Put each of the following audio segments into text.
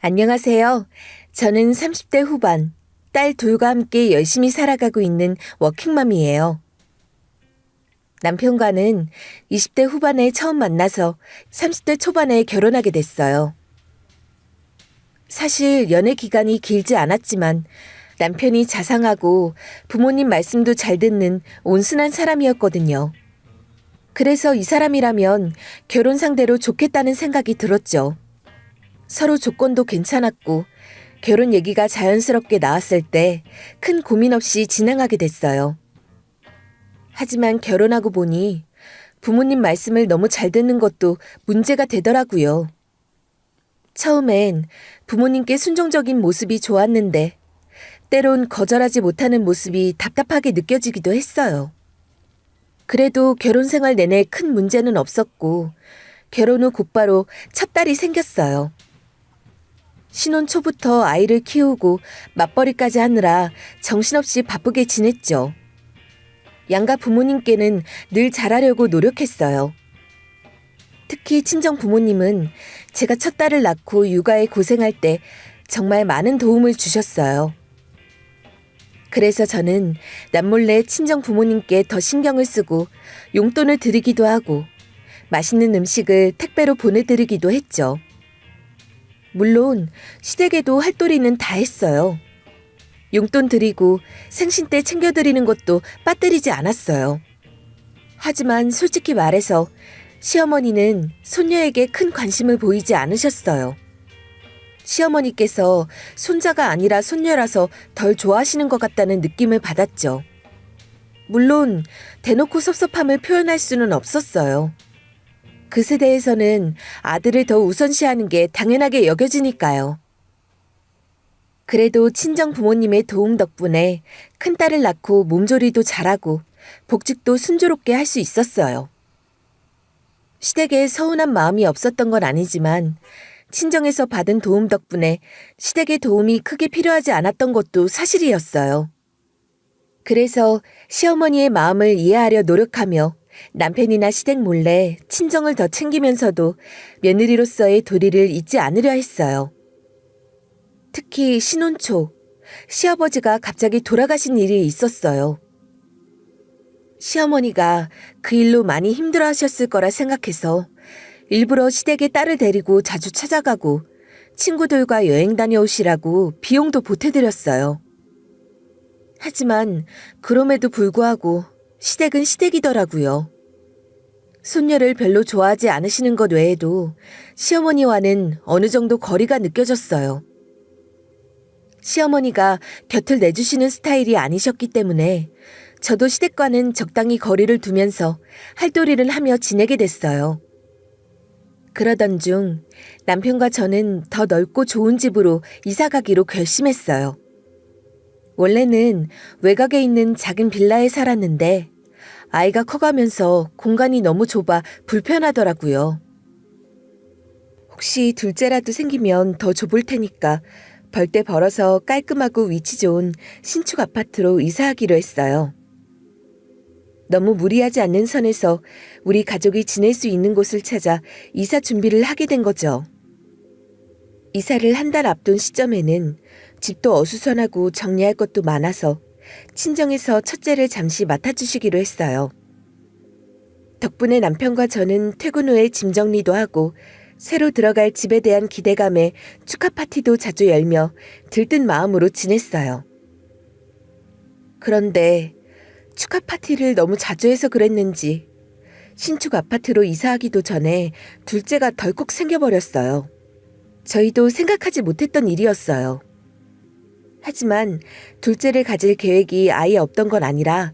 안녕하세요. 저는 30대 후반, 딸 둘과 함께 열심히 살아가고 있는 워킹맘이에요. 남편과는 20대 후반에 처음 만나서 30대 초반에 결혼하게 됐어요. 사실 연애 기간이 길지 않았지만 남편이 자상하고 부모님 말씀도 잘 듣는 온순한 사람이었거든요. 그래서 이 사람이라면 결혼 상대로 좋겠다는 생각이 들었죠. 서로 조건도 괜찮았고 결혼 얘기가 자연스럽게 나왔을 때 큰 고민 없이 진행하게 됐어요. 하지만 결혼하고 보니 부모님 말씀을 너무 잘 듣는 것도 문제가 되더라고요. 처음엔 부모님께 순종적인 모습이 좋았는데 때론 거절하지 못하는 모습이 답답하게 느껴지기도 했어요. 그래도 결혼 생활 내내 큰 문제는 없었고 결혼 후 곧바로 첫 딸이 생겼어요. 신혼 초부터 아이를 키우고 맞벌이까지 하느라 정신없이 바쁘게 지냈죠. 양가 부모님께는 늘 잘하려고 노력했어요. 특히 친정 부모님은 제가 첫 딸을 낳고 육아에 고생할 때 정말 많은 도움을 주셨어요. 그래서 저는 남몰래 친정 부모님께 더 신경을 쓰고 용돈을 드리기도 하고 맛있는 음식을 택배로 보내드리기도 했죠. 물론 시댁에도 할도리는 다 했어요. 용돈 드리고 생신 때 챙겨드리는 것도 빠뜨리지 않았어요. 하지만 솔직히 말해서 시어머니는 손녀에게 큰 관심을 보이지 않으셨어요. 시어머니께서 손자가 아니라 손녀라서 덜 좋아하시는 것 같다는 느낌을 받았죠. 물론 대놓고 섭섭함을 표현할 수는 없었어요. 그 세대에서는 아들을 더 우선시하는 게 당연하게 여겨지니까요. 그래도 친정 부모님의 도움 덕분에 큰딸을 낳고 몸조리도 잘하고 복직도 순조롭게 할 수 있었어요. 시댁에 서운한 마음이 없었던 건 아니지만 친정에서 받은 도움 덕분에 시댁의 도움이 크게 필요하지 않았던 것도 사실이었어요. 그래서 시어머니의 마음을 이해하려 노력하며 남편이나 시댁 몰래 친정을 더 챙기면서도 며느리로서의 도리를 잊지 않으려 했어요. 특히 신혼 초, 시아버지가 갑자기 돌아가신 일이 있었어요. 시어머니가 그 일로 많이 힘들어하셨을 거라 생각해서 일부러 시댁에 딸을 데리고 자주 찾아가고 친구들과 여행 다녀오시라고 비용도 보태드렸어요. 하지만 그럼에도 불구하고 시댁은 시댁이더라고요. 손녀를 별로 좋아하지 않으시는 것 외에도 시어머니와는 어느 정도 거리가 느껴졌어요. 시어머니가 곁을 내주시는 스타일이 아니셨기 때문에 저도 시댁과는 적당히 거리를 두면서 할도리를 하며 지내게 됐어요. 그러던 중 남편과 저는 더 넓고 좋은 집으로 이사가기로 결심했어요. 원래는 외곽에 있는 작은 빌라에 살았는데 아이가 커가면서 공간이 너무 좁아 불편하더라고요. 혹시 둘째라도 생기면 더 좁을 테니까 벌떼 벌어서 깔끔하고 위치 좋은 신축 아파트로 이사하기로 했어요. 너무 무리하지 않는 선에서 우리 가족이 지낼 수 있는 곳을 찾아 이사 준비를 하게 된 거죠. 이사를 한 달 앞둔 시점에는 집도 어수선하고 정리할 것도 많아서 친정에서 첫째를 잠시 맡아주시기로 했어요. 덕분에 남편과 저는 퇴근 후에 짐 정리도 하고 새로 들어갈 집에 대한 기대감에 축하 파티도 자주 열며 들뜬 마음으로 지냈어요. 그런데 축하 파티를 너무 자주 해서 그랬는지 신축 아파트로 이사하기도 전에 둘째가 덜컥 생겨버렸어요. 저희도 생각하지 못했던 일이었어요. 하지만 둘째를 가질 계획이 아예 없던 건 아니라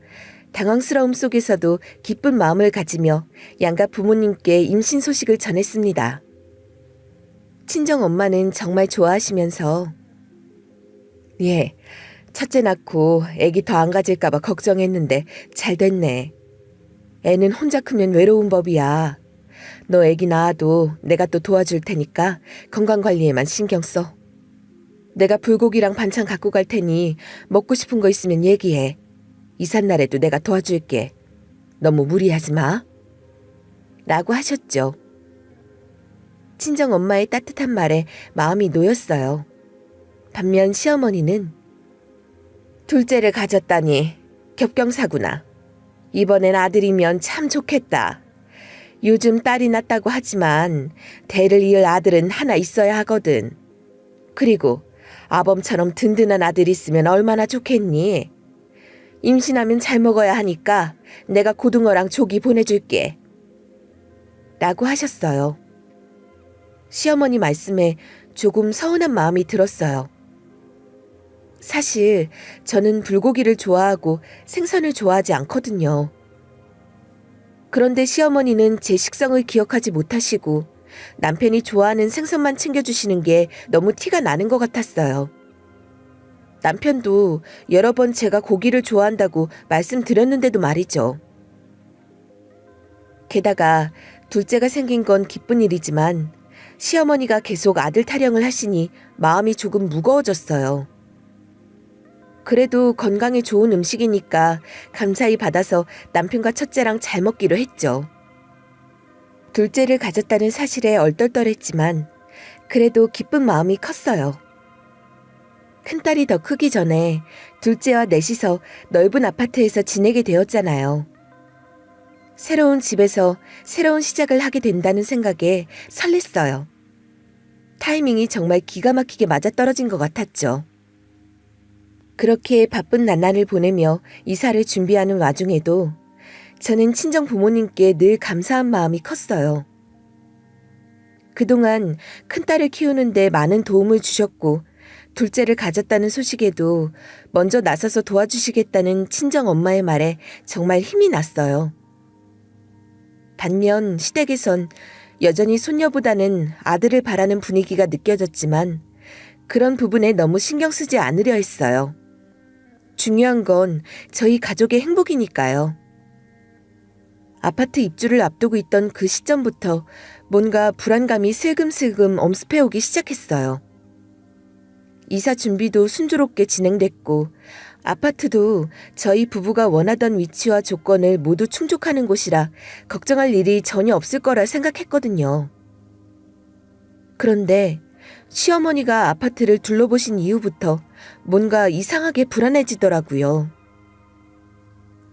당황스러움 속에서도 기쁜 마음을 가지며 양가 부모님께 임신 소식을 전했습니다. 친정 엄마는 정말 좋아하시면서 예, 첫째 낳고 애기 더 안 가질까 봐 걱정했는데 잘 됐네. 애는 혼자 크면 외로운 법이야. 너 애기 낳아도 내가 또 도와줄 테니까 건강관리에만 신경 써. 내가 불고기랑 반찬 갖고 갈 테니 먹고 싶은 거 있으면 얘기해. 이삿날에도 내가 도와줄게. 너무 무리하지 마. 라고 하셨죠. 친정 엄마의 따뜻한 말에 마음이 놓였어요. 반면 시어머니는 둘째를 가졌다니 겹경사구나. 이번엔 아들이면 참 좋겠다. 요즘 딸이 낳았다고 하지만 대를 이을 아들은 하나 있어야 하거든. 그리고 아범처럼 든든한 아들 있으면 얼마나 좋겠니? 임신하면 잘 먹어야 하니까 내가 고등어랑 조기 보내줄게. 라고 하셨어요. 시어머니 말씀에 조금 서운한 마음이 들었어요. 사실 저는 불고기를 좋아하고 생선을 좋아하지 않거든요. 그런데 시어머니는 제 식성을 기억하지 못하시고 남편이 좋아하는 생선만 챙겨주시는 게 너무 티가 나는 것 같았어요. 남편도 여러 번 제가 고기를 좋아한다고 말씀드렸는데도 말이죠. 게다가 둘째가 생긴 건 기쁜 일이지만 시어머니가 계속 아들 타령을 하시니 마음이 조금 무거워졌어요. 그래도 건강에 좋은 음식이니까 감사히 받아서 남편과 첫째랑 잘 먹기로 했죠. 둘째를 가졌다는 사실에 얼떨떨했지만 그래도 기쁜 마음이 컸어요. 큰딸이 더 크기 전에 둘째와 넷이서 넓은 아파트에서 지내게 되었잖아요. 새로운 집에서 새로운 시작을 하게 된다는 생각에 설렜어요. 타이밍이 정말 기가 막히게 맞아떨어진 것 같았죠. 그렇게 바쁜 나날을 보내며 이사를 준비하는 와중에도 저는 친정 부모님께 늘 감사한 마음이 컸어요. 그동안 큰딸을 키우는데 많은 도움을 주셨고 둘째를 가졌다는 소식에도 먼저 나서서 도와주시겠다는 친정 엄마의 말에 정말 힘이 났어요. 반면 시댁에선 여전히 손녀보다는 아들을 바라는 분위기가 느껴졌지만 그런 부분에 너무 신경 쓰지 않으려 했어요. 중요한 건 저희 가족의 행복이니까요. 아파트 입주를 앞두고 있던 그 시점부터 뭔가 불안감이 슬금슬금 엄습해오기 시작했어요. 이사 준비도 순조롭게 진행됐고 아파트도 저희 부부가 원하던 위치와 조건을 모두 충족하는 곳이라 걱정할 일이 전혀 없을 거라 생각했거든요. 그런데 시어머니가 아파트를 둘러보신 이후부터 뭔가 이상하게 불안해지더라고요.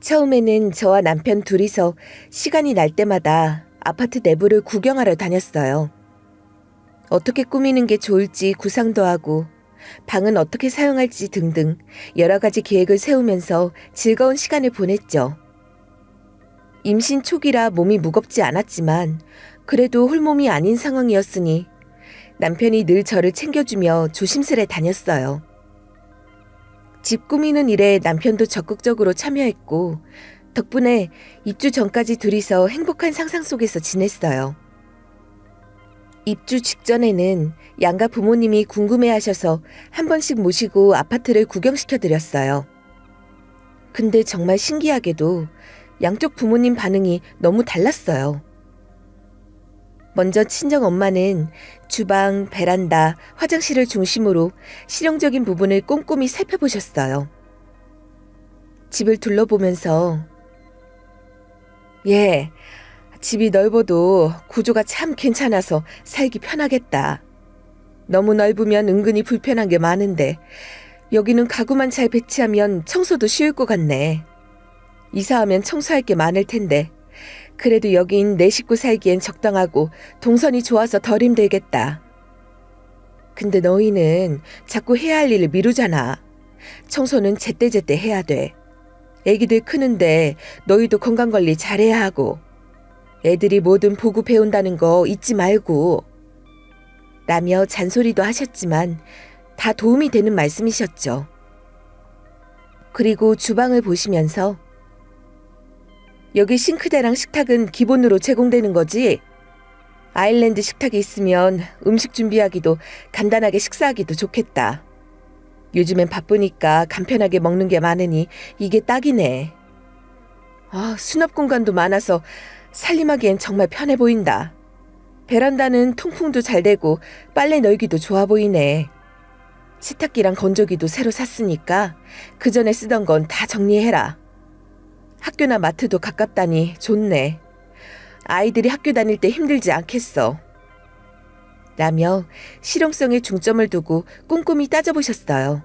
처음에는 저와 남편 둘이서 시간이 날 때마다 아파트 내부를 구경하러 다녔어요. 어떻게 꾸미는 게 좋을지 구상도 하고 방은 어떻게 사용할지 등등 여러 가지 계획을 세우면서 즐거운 시간을 보냈죠. 임신 초기라 몸이 무겁지 않았지만 그래도 홀몸이 아닌 상황이었으니 남편이 늘 저를 챙겨주며 조심스레 다녔어요. 집 꾸미는 일에 남편도 적극적으로 참여했고 덕분에 입주 전까지 둘이서 행복한 상상 속에서 지냈어요. 입주 직전에는 양가 부모님이 궁금해하셔서 한 번씩 모시고 아파트를 구경시켜드렸어요. 근데 정말 신기하게도 양쪽 부모님 반응이 너무 달랐어요. 먼저 친정 엄마는 주방, 베란다, 화장실을 중심으로 실용적인 부분을 꼼꼼히 살펴보셨어요. 집을 둘러보면서 집이 넓어도 구조가 참 괜찮아서 살기 편하겠다. 너무 넓으면 은근히 불편한 게 많은데 여기는 가구만 잘 배치하면 청소도 쉬울 것 같네. 이사하면 청소할 게 많을 텐데 그래도 여긴 내 식구 살기엔 적당하고 동선이 좋아서 덜 힘들겠다. 근데 너희는 자꾸 해야 할 일을 미루잖아. 청소는 제때제때 해야 돼. 애기들 크는데 너희도 건강관리 잘해야 하고 애들이 뭐든 보고 배운다는 거 잊지 말고 라며 잔소리도 하셨지만 다 도움이 되는 말씀이셨죠. 그리고 주방을 보시면서 여기 싱크대랑 식탁은 기본으로 제공되는 거지? 아일랜드 식탁이 있으면 음식 준비하기도 간단하게 식사하기도 좋겠다. 요즘엔 바쁘니까 간편하게 먹는 게 많으니 이게 딱이네. 수납 공간도 많아서 살림하기엔 정말 편해 보인다. 베란다는 통풍도 잘 되고 빨래 널기도 좋아 보이네. 세탁기랑 건조기도 새로 샀으니까 그 전에 쓰던 건 다 정리해라. 학교나 마트도 가깝다니 좋네. 아이들이 학교 다닐 때 힘들지 않겠어. 라며 실용성에 중점을 두고 꼼꼼히 따져보셨어요.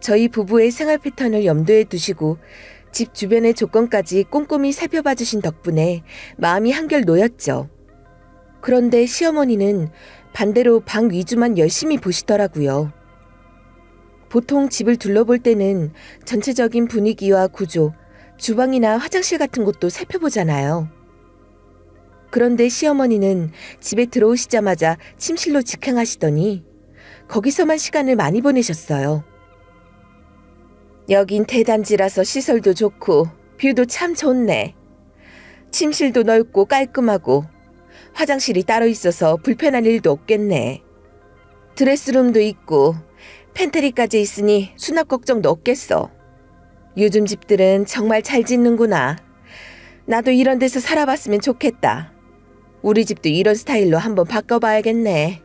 저희 부부의 생활 패턴을 염두에 두시고 집 주변의 조건까지 꼼꼼히 살펴봐 주신 덕분에 마음이 한결 놓였죠. 그런데 시어머니는 반대로 방 위주만 열심히 보시더라고요. 보통 집을 둘러볼 때는 전체적인 분위기와 구조, 주방이나 화장실 같은 곳도 살펴보잖아요. 그런데 시어머니는 집에 들어오시자마자 침실로 직행하시더니 거기서만 시간을 많이 보내셨어요. 여긴 대단지라서 시설도 좋고 뷰도 참 좋네. 침실도 넓고 깔끔하고 화장실이 따로 있어서 불편한 일도 없겠네. 드레스룸도 있고 팬트리까지 있으니 수납 걱정도 없겠어. 요즘 집들은 정말 잘 짓는구나. 나도 이런 데서 살아봤으면 좋겠다. 우리 집도 이런 스타일로 한번 바꿔봐야겠네.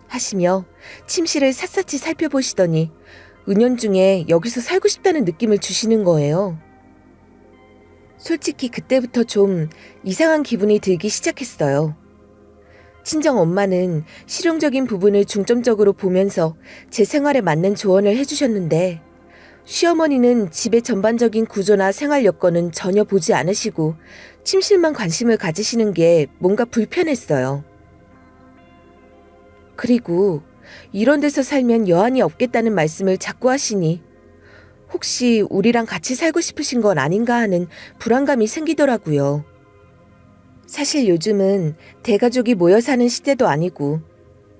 하시며 침실을 샅샅이 살펴보시더니 은연중에 여기서 살고 싶다는 느낌을 주시는 거예요. 솔직히 그때부터 좀 이상한 기분이 들기 시작했어요. 친정 엄마는 실용적인 부분을 중점적으로 보면서 제 생활에 맞는 조언을 해주셨는데 시어머니는 집의 전반적인 구조나 생활 여건은 전혀 보지 않으시고 침실만 관심을 가지시는 게 뭔가 불편했어요. 그리고 이런 데서 살면 여한이 없겠다는 말씀을 자꾸 하시니 혹시 우리랑 같이 살고 싶으신 건 아닌가 하는 불안감이 생기더라고요. 사실 요즘은 대가족이 모여 사는 시대도 아니고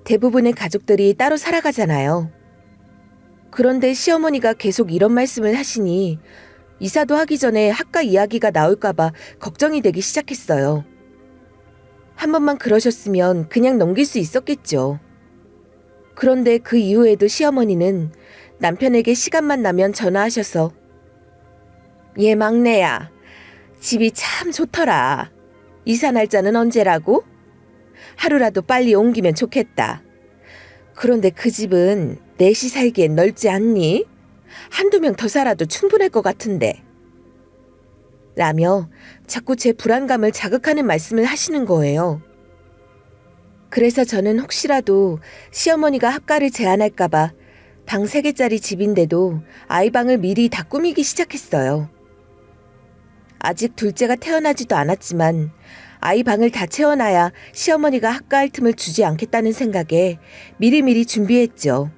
대부분의 가족들이 따로 살아가잖아요. 그런데 시어머니가 계속 이런 말씀을 하시니 이사도 하기 전에 학가 이야기가 나올까봐 걱정이 되기 시작했어요. 한 번만 그러셨으면 그냥 넘길 수 있었겠죠. 그런데 그 이후에도 시어머니는 남편에게 시간만 나면 전화하셔서 얘 막내야, 집이 참 좋더라. 이사 날짜는 언제라고? 하루라도 빨리 옮기면 좋겠다. 그런데 그 집은 넷이 살기엔 넓지 않니? 한두 명 더 살아도 충분할 것 같은데. 라며 자꾸 제 불안감을 자극하는 말씀을 하시는 거예요. 그래서 저는 혹시라도 시어머니가 합가를 제안할까봐 방 3개짜리 집인데도 아이 방을 미리 다 꾸미기 시작했어요. 아직 둘째가 태어나지도 않았지만 아이 방을 다 채워놔야 시어머니가 합가할 틈을 주지 않겠다는 생각에 미리미리 준비했죠.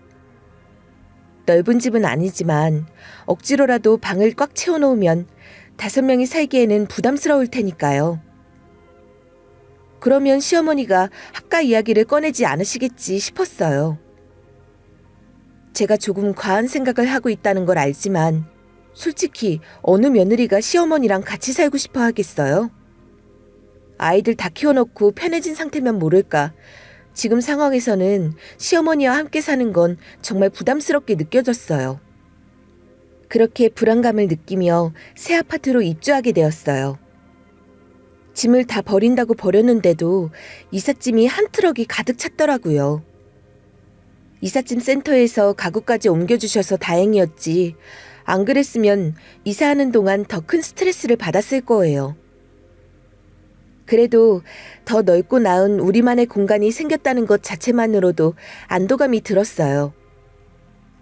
넓은 집은 아니지만 억지로라도 방을 꽉 채워놓으면 5명이 살기에는 부담스러울 테니까요. 그러면 시어머니가 합가 이야기를 꺼내지 않으시겠지 싶었어요. 제가 조금 과한 생각을 하고 있다는 걸 알지만 솔직히 어느 며느리가 시어머니랑 같이 살고 싶어 하겠어요? 아이들 다 키워놓고 편해진 상태면 모를까 지금 상황에서는 시어머니와 함께 사는 건 정말 부담스럽게 느껴졌어요. 그렇게 불안감을 느끼며 새 아파트로 입주하게 되었어요. 짐을 다 버린다고 버렸는데도 이삿짐이 한 트럭이 가득 찼더라고요. 이삿짐 센터에서 가구까지 옮겨주셔서 다행이었지 안 그랬으면 이사하는 동안 더 큰 스트레스를 받았을 거예요. 그래도 더 넓고 나은 우리만의 공간이 생겼다는 것 자체만으로도 안도감이 들었어요.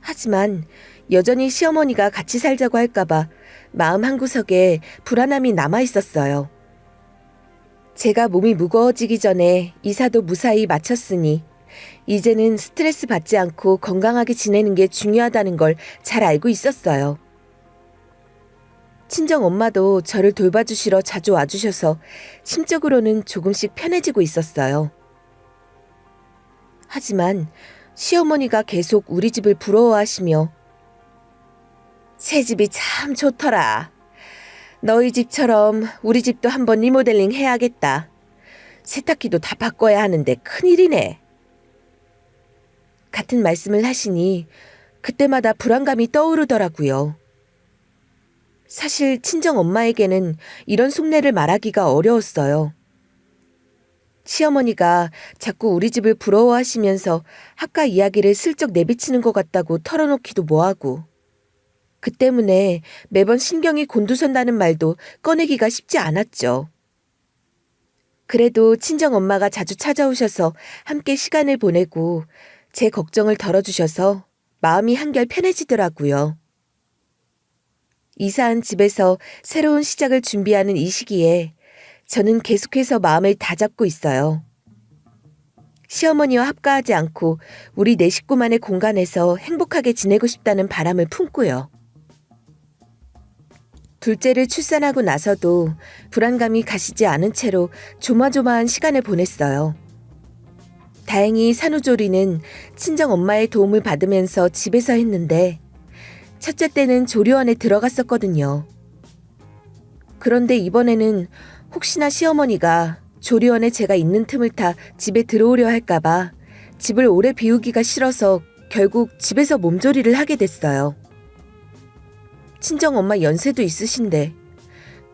하지만 여전히 시어머니가 같이 살자고 할까봐 마음 한구석에 불안함이 남아있었어요. 제가 몸이 무거워지기 전에 이사도 무사히 마쳤으니 이제는 스트레스 받지 않고 건강하게 지내는 게 중요하다는 걸 잘 알고 있었어요. 친정 엄마도 저를 돌봐주시러 자주 와주셔서 심적으로는 조금씩 편해지고 있었어요. 하지만 시어머니가 계속 우리 집을 부러워하시며 새 집이 참 좋더라. 너희 집처럼 우리 집도 한번 리모델링 해야겠다. 세탁기도 다 바꿔야 하는데 큰일이네. 같은 말씀을 하시니 그때마다 불안감이 떠오르더라고요. 사실 친정 엄마에게는 이런 속내를 말하기가 어려웠어요. 시어머니가 자꾸 우리 집을 부러워하시면서 학가 이야기를 슬쩍 내비치는 것 같다고 털어놓기도 뭐하고 그 때문에 매번 신경이 곤두선다는 말도 꺼내기가 쉽지 않았죠. 그래도 친정엄마가 자주 찾아오셔서 함께 시간을 보내고 제 걱정을 덜어주셔서 마음이 한결 편해지더라고요. 이사한 집에서 새로운 시작을 준비하는 이 시기에 저는 계속해서 마음을 다잡고 있어요. 시어머니와 합가하지 않고 우리 네 식구만의 공간에서 행복하게 지내고 싶다는 바람을 품고요. 둘째를 출산하고 나서도 불안감이 가시지 않은 채로 조마조마한 시간을 보냈어요. 다행히 산후조리는 친정엄마의 도움을 받으면서 집에서 했는데 첫째 때는 조리원에 들어갔었거든요. 그런데 이번에는 혹시나 시어머니가 조리원에 제가 있는 틈을 타 집에 들어오려 할까봐 집을 오래 비우기가 싫어서 결국 집에서 몸조리를 하게 됐어요. 친정엄마 연세도 있으신데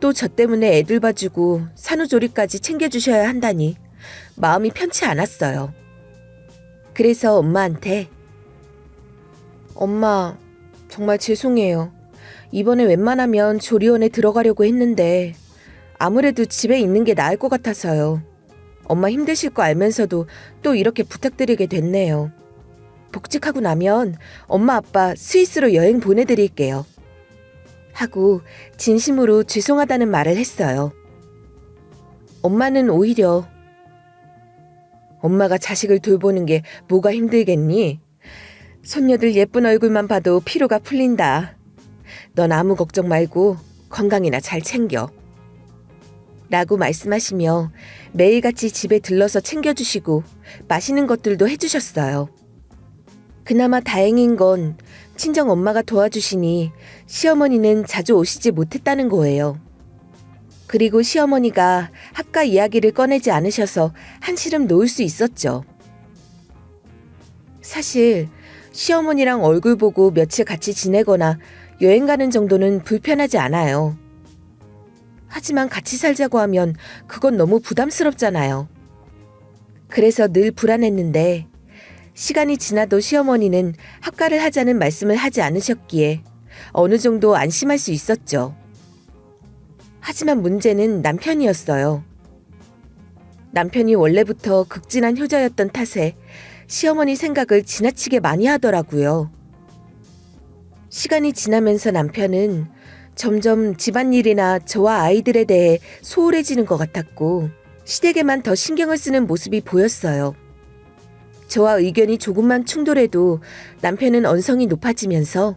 또 저 때문에 애들 봐주고 산후조리까지 챙겨주셔야 한다니 마음이 편치 않았어요. 그래서 엄마한테 엄마, 정말 죄송해요. 이번에 웬만하면 조리원에 들어가려고 했는데 아무래도 집에 있는 게 나을 것 같아서요. 엄마 힘드실 거 알면서도 또 이렇게 부탁드리게 됐네요. 복직하고 나면 엄마 아빠 스위스로 여행 보내드릴게요. 하고 진심으로 죄송하다는 말을 했어요. 엄마는 오히려 엄마가 자식을 돌보는 게 뭐가 힘들겠니? 손녀들 예쁜 얼굴만 봐도 피로가 풀린다. 넌 아무 걱정 말고 건강이나 잘 챙겨. 라고 말씀하시며 매일같이 집에 들러서 챙겨주시고 맛있는 것들도 해주셨어요. 그나마 다행인 건 친정엄마가 도와주시니 시어머니는 자주 오시지 못했다는 거예요. 그리고 시어머니가 학가 이야기를 꺼내지 않으셔서 한시름 놓을 수 있었죠. 사실 시어머니랑 얼굴 보고 며칠 같이 지내거나 여행 가는 정도는 불편하지 않아요. 하지만 같이 살자고 하면 그건 너무 부담스럽잖아요. 그래서 늘 불안했는데 시간이 지나도 시어머니는 합가를 하자는 말씀을 하지 않으셨기에 어느 정도 안심할 수 있었죠. 하지만 문제는 남편이었어요. 남편이 원래부터 극진한 효자였던 탓에 시어머니 생각을 지나치게 많이 하더라고요. 시간이 지나면서 남편은 점점 집안일이나 저와 아이들에 대해 소홀해지는 것 같았고 시댁에만 더 신경을 쓰는 모습이 보였어요. 저와 의견이 조금만 충돌해도 남편은 언성이 높아지면서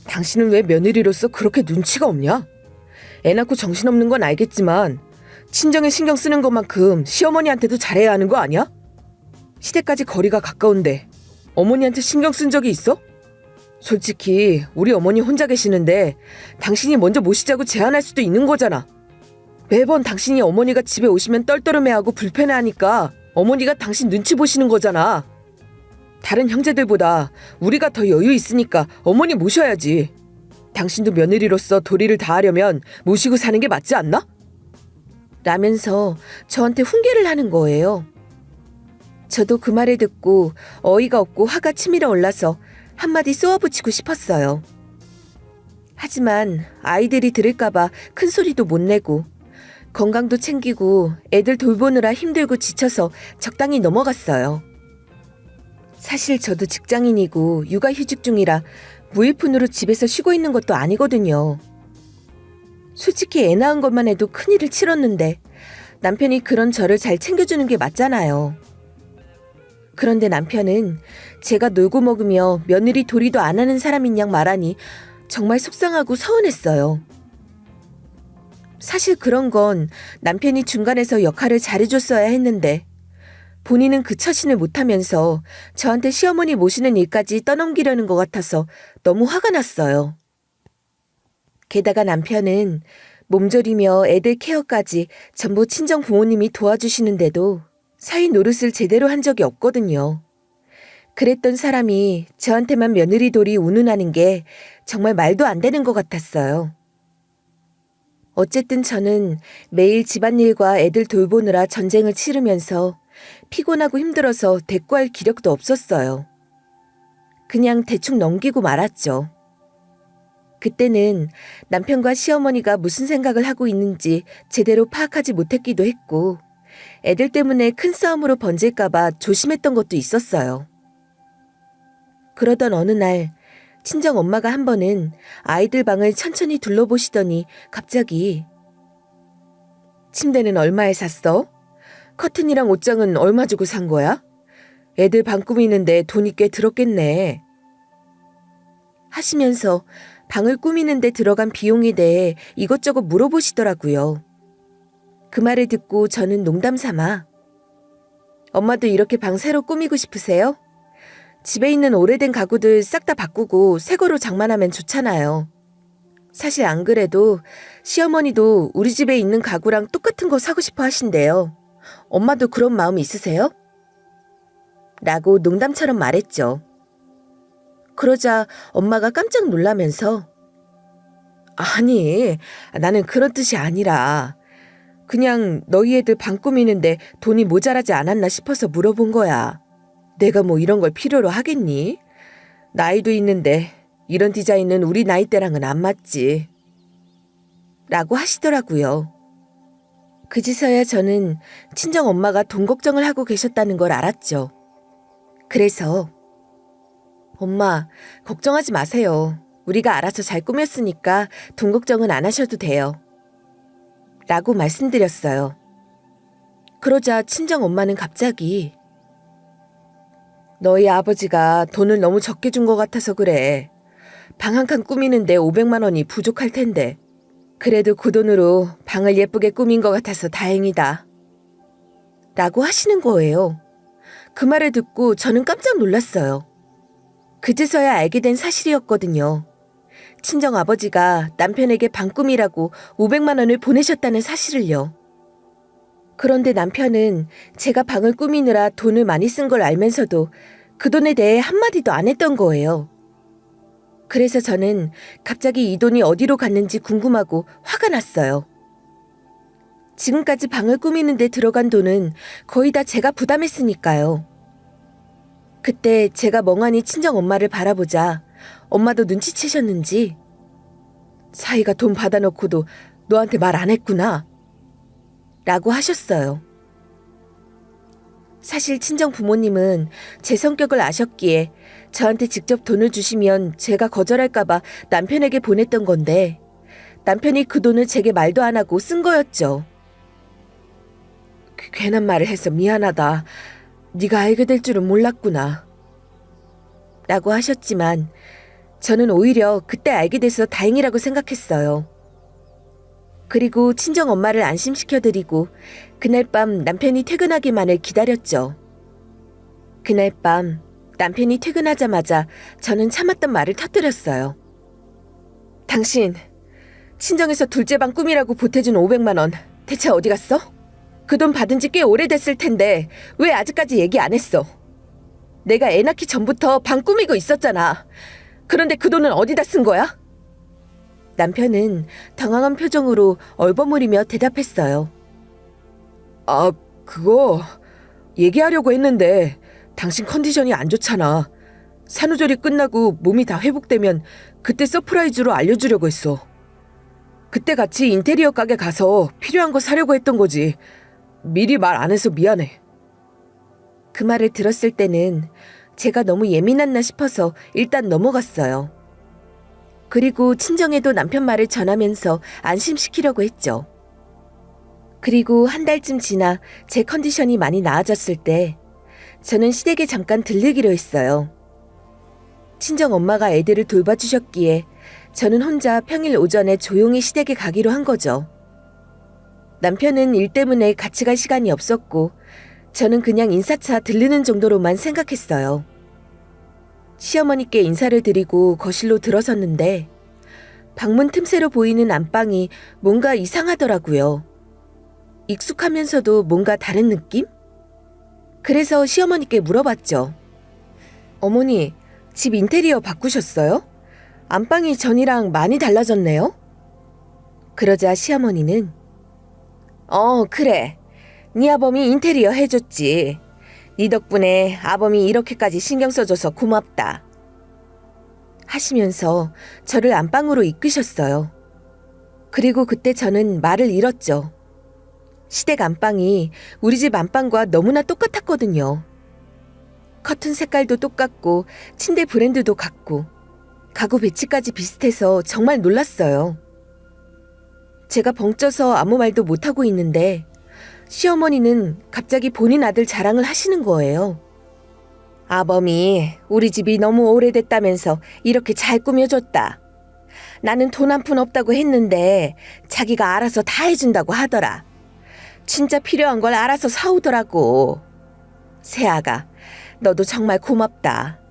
당신은 왜 며느리로서 그렇게 눈치가 없냐? 애 낳고 정신없는 건 알겠지만 친정에 신경 쓰는 것만큼 시어머니한테도 잘해야 하는 거 아니야? 시댁까지 거리가 가까운데 어머니한테 신경 쓴 적이 있어? 솔직히 우리 어머니 혼자 계시는데 당신이 먼저 모시자고 제안할 수도 있는 거잖아. 매번 당신이 어머니가 집에 오시면 떨떠름해하고 불편해하니까 어머니가 당신 눈치 보시는 거잖아. 다른 형제들보다 우리가 더 여유 있으니까 어머니 모셔야지. 당신도 며느리로서 도리를 다하려면 모시고 사는 게 맞지 않나? 라면서 저한테 훈계를 하는 거예요. 저도 그 말을 듣고 어이가 없고 화가 치밀어 올라서 한마디 쏘아붙이고 싶었어요. 하지만 아이들이 들을까봐 큰 소리도 못 내고 건강도 챙기고 애들 돌보느라 힘들고 지쳐서 적당히 넘어갔어요. 사실 저도 직장인이고 육아휴직 중이라 무일푼으로 집에서 쉬고 있는 것도 아니거든요. 솔직히 애 낳은 것만 해도 큰일을 치렀는데 남편이 그런 저를 잘 챙겨주는 게 맞잖아요. 그런데 남편은 제가 놀고 먹으며 며느리 도리도 안 하는 사람인 양 말하니 정말 속상하고 서운했어요. 사실 그런 건 남편이 중간에서 역할을 잘해줬어야 했는데 본인은 그 처신을 못하면서 저한테 시어머니 모시는 일까지 떠넘기려는 것 같아서 너무 화가 났어요. 게다가 남편은 몸조리며 애들 케어까지 전부 친정 부모님이 도와주시는데도 사위 노릇을 제대로 한 적이 없거든요. 그랬던 사람이 저한테만 며느리 돌이 운운하는 게 정말 말도 안 되는 것 같았어요. 어쨌든 저는 매일 집안일과 애들 돌보느라 전쟁을 치르면서 피곤하고 힘들어서 대꾸할 기력도 없었어요. 그냥 대충 넘기고 말았죠. 그때는 남편과 시어머니가 무슨 생각을 하고 있는지 제대로 파악하지 못했기도 했고, 애들 때문에 큰 싸움으로 번질까봐 조심했던 것도 있었어요. 그러던 어느 날 친정 엄마가 한 번은 아이들 방을 천천히 둘러보시더니 갑자기 침대는 얼마에 샀어? 커튼이랑 옷장은 얼마 주고 산 거야? 애들 방 꾸미는데 돈이 꽤 들었겠네. 하시면서 방을 꾸미는데 들어간 비용에 대해 이것저것 물어보시더라고요. 그 말을 듣고 저는 농담 삼아 엄마도 이렇게 방 새로 꾸미고 싶으세요? 집에 있는 오래된 가구들 싹 다 바꾸고 새 거로 장만하면 좋잖아요. 사실 안 그래도 시어머니도 우리 집에 있는 가구랑 똑같은 거 사고 싶어 하신대요. 엄마도 그런 마음 있으세요? 라고 농담처럼 말했죠. 그러자 엄마가 깜짝 놀라면서 아니, 나는 그런 뜻이 아니라 그냥 너희 애들 방 꾸미는데 돈이 모자라지 않았나 싶어서 물어본 거야. 내가 뭐 이런 걸 필요로 하겠니? 나이도 있는데 이런 디자인은 우리 나이대랑은 안 맞지. 라고 하시더라고요. 그제서야 저는 친정 엄마가 돈 걱정을 하고 계셨다는 걸 알았죠. 그래서 엄마, 걱정하지 마세요. 우리가 알아서 잘 꾸몄으니까 돈 걱정은 안 하셔도 돼요. 라고 말씀드렸어요. 그러자 친정 엄마는 갑자기 너희 아버지가 돈을 너무 적게 준 것 같아서 그래. 방 한 칸 꾸미는데 500만 원이 부족할 텐데. 그래도 그 돈으로 방을 예쁘게 꾸민 것 같아서 다행이다. 라고 하시는 거예요. 그 말을 듣고 저는 깜짝 놀랐어요. 그제서야 알게 된 사실이었거든요. 친정 아버지가 남편에게 방 꾸미라고 500만 원을 보내셨다는 사실을요. 그런데 남편은 제가 방을 꾸미느라 돈을 많이 쓴 걸 알면서도 그 돈에 대해 한마디도 안 했던 거예요. 그래서 저는 갑자기 이 돈이 어디로 갔는지 궁금하고 화가 났어요. 지금까지 방을 꾸미는 데 들어간 돈은 거의 다 제가 부담했으니까요. 그때 제가 멍하니 친정 엄마를 바라보자 엄마도 눈치채셨는지 사이가 돈 받아놓고도 너한테 말 안 했구나 라고 하셨어요. 사실 친정 부모님은 제 성격을 아셨기에 저한테 직접 돈을 주시면 제가 거절할까봐 남편에게 보냈던 건데 남편이 그 돈을 제게 말도 안 하고 쓴 거였죠. 괜한 말을 해서 미안하다. 네가 알게 될 줄은 몰랐구나. 라고 하셨지만 저는 오히려 그때 알게 돼서 다행이라고 생각했어요. 그리고 친정 엄마를 안심시켜드리고 그날 밤 남편이 퇴근하기만을 기다렸죠. 그날 밤 남편이 퇴근하자마자 저는 참았던 말을 터뜨렸어요. 당신 친정에서 둘째 방 꾸미라고 보태준 500만 원 대체 어디 갔어? 그 돈 받은 지 꽤 오래됐을 텐데 왜 아직까지 얘기 안 했어? 내가 애 낳기 전부터 방 꾸미고 있었잖아. 그런데 그 돈은 어디다 쓴 거야? 남편은 당황한 표정으로 얼버무리며 대답했어요. 아, 그거 얘기하려고 했는데 당신 컨디션이 안 좋잖아. 산후조리 끝나고 몸이 다 회복되면 그때 서프라이즈로 알려주려고 했어. 그때 같이 인테리어 가게 가서 필요한 거 사려고 했던 거지. 미리 말 안 해서 미안해. 그 말을 들었을 때는 제가 너무 예민했나 싶어서 일단 넘어갔어요. 그리고 친정에도 남편 말을 전하면서 안심시키려고 했죠. 그리고 한 달쯤 지나 제 컨디션이 많이 나아졌을 때 저는 시댁에 잠깐 들르기로 했어요. 친정 엄마가 애들을 돌봐주셨기에 저는 혼자 평일 오전에 조용히 시댁에 가기로 한 거죠. 남편은 일 때문에 같이 갈 시간이 없었고 저는 그냥 인사차 들르는 정도로만 생각했어요. 시어머니께 인사를 드리고 거실로 들어섰는데 방문 틈새로 보이는 안방이 뭔가 이상하더라고요. 익숙하면서도 뭔가 다른 느낌? 그래서 시어머니께 물어봤죠. 어머니, 집 인테리어 바꾸셨어요? 안방이 전이랑 많이 달라졌네요? 그러자 시어머니는 그래. 네 아범이 인테리어 해줬지. 네 덕분에 아범이 이렇게까지 신경 써줘서 고맙다. 하시면서 저를 안방으로 이끄셨어요. 그리고 그때 저는 말을 잃었죠. 시댁 안방이 우리 집 안방과 너무나 똑같았거든요. 커튼 색깔도 똑같고 침대 브랜드도 같고 가구 배치까지 비슷해서 정말 놀랐어요. 제가 벙쪄서 아무 말도 못하고 있는데 시어머니는 갑자기 본인 아들 자랑을 하시는 거예요. 아범이 우리 집이 너무 오래됐다면서 이렇게 잘 꾸며줬다. 나는 돈 한 푼 없다고 했는데 자기가 알아서 다 해준다고 하더라. 진짜 필요한 걸 알아서 사오더라고. 세아가, 너도 정말 고맙다.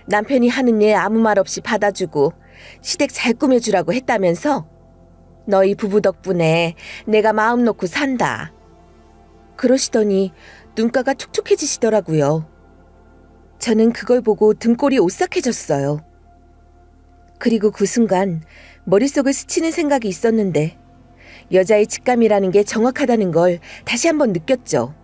남편이 하는 일 아무 말 없이 받아주고 시댁 잘 꾸며주라고 했다면서? 너희 부부 덕분에 내가 마음 놓고 산다. 그러시더니 눈가가 촉촉해지시더라고요. 저는 그걸 보고 등골이 오싹해졌어요. 그리고 그 순간 머릿속을 스치는 생각이 있었는데 여자의 직감이라는 게 정확하다는 걸 다시 한번 느꼈죠.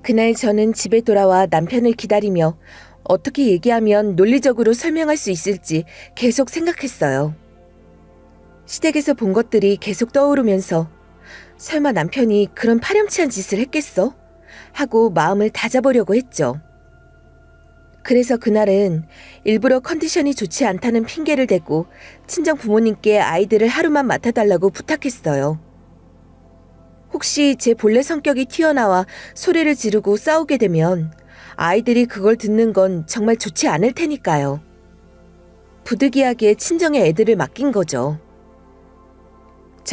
그날 저는 집에 돌아와 남편을 기다리며 어떻게 얘기하면 논리적으로 설명할 수 있을지 계속 생각했어요. 시댁에서 본 것들이 계속 떠오르면서 설마 남편이 그런 파렴치한 짓을 했겠어? 하고 마음을 다잡으려고 했죠. 그래서 그날은 일부러 컨디션이 좋지 않다는 핑계를 대고 친정 부모님께 아이들을 하루만 맡아달라고 부탁했어요. 혹시 제 본래 성격이 튀어나와 소리를 지르고 싸우게 되면 아이들이 그걸 듣는 건 정말 좋지 않을 테니까요. 부득이하게 친정에 애들을 맡긴 거죠.